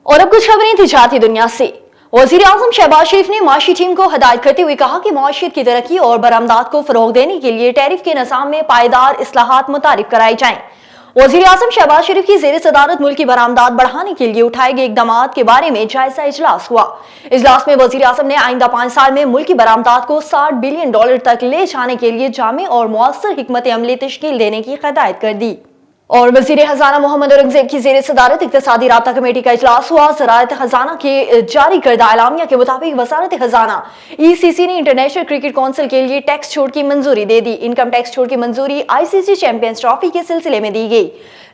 और अब कुछ खबरें तिजारती दुनिया से। वजीर आजम शहबाज शरीफ ने माशी टीम को हदायत करते हुए कहा कि मईशत की तरक्की और बरामदात को फरोग देने के लिए टैरिफ के निज़ाम में पायदार इस्लाहात मुतारिफ कराई जाएं। वजीर आजम शहबाज शरीफ की जेर सदारत मुल्क की बरामदात बढ़ाने के लिए उठाए गए इकदाम के बारे में जायजा इजलास हुआ। इजलास में वजीर आजम ने आइंदा 5 साल में मुल्क की बरामदात को $60 बिलियन तक ले जाने के लिए जामे और मुअस्सर हिकमत अमली तश्कील देने की हिदायत कर दी। और वजीर खजाना मोहम्मद औरंगजेब की जेर सदारत इक्तिसादी राब्ता कमेटी का इजलास हुआ। ज़राअत खजाना के जारी करदा एलामिया के मुताबिक वजारत खजाना ECC ने इंटरनेशनल क्रिकेट काउंसिल के लिए टैक्स छूट की मंजूरी दे दी। इनकम टैक्स छूट की मंजूरी ICC चैंपियंस ट्रॉफी के सिलसिले में दी गई।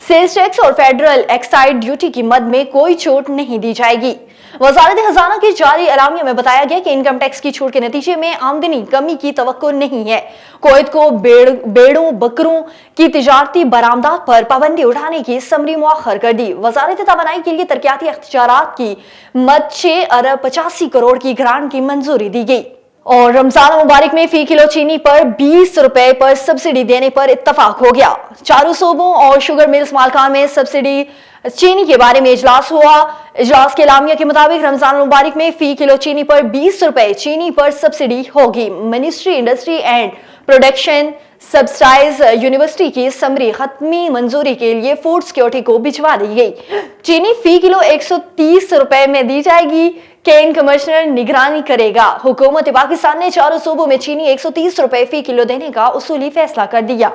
सेल्स टैक्स और फेडरल एक्साइड ड्यूटी की मद में कोई छूट नहीं दी जाएगी। वजारत खजाना के जारी एलामिया में बताया गया कि इनकम टैक्स की छूट के नतीजे में आमदनी कमी की तवक्को नहीं है। कुवैत को भेड़ों बकरों की तिजारती बरामदात पर पाबंदी उठाने की समरी मुअख्खर कर दी। वजारत तवानाई के लिए तरक्याती इख्तियारात की मद 6 अरब 85 करोड़ की ग्रांट की मंजूरी दी गई। और रमजान मुबारक में फी किलो चीनी पर 20 रुपए पर सब्सिडी देने पर इत्तफाक हो गया। चारों सूबों और शुगर मिल्स मालकान में सब्सिडी चीनी के बारे में इजलास हुआ। इजलास के एलामिया के मुताबिक रमजान मुबारक में फी किलो चीनी पर 20 रुपए चीनी पर सब्सिडी होगी। Ministry industry and production subsidize university की समरी खत्मी मंजूरी के लिए फूड सिक्योरिटी को भिजवा दी गई। चीनी फी किलो 130 रुपए में दी जाएगी। केन कमिश्नर निगरानी करेगा। हुकूमत पाकिस्तान ने चारों सूबों में चीनी 130 रुपए फी किलो देने का उसूली फैसला कर दिया।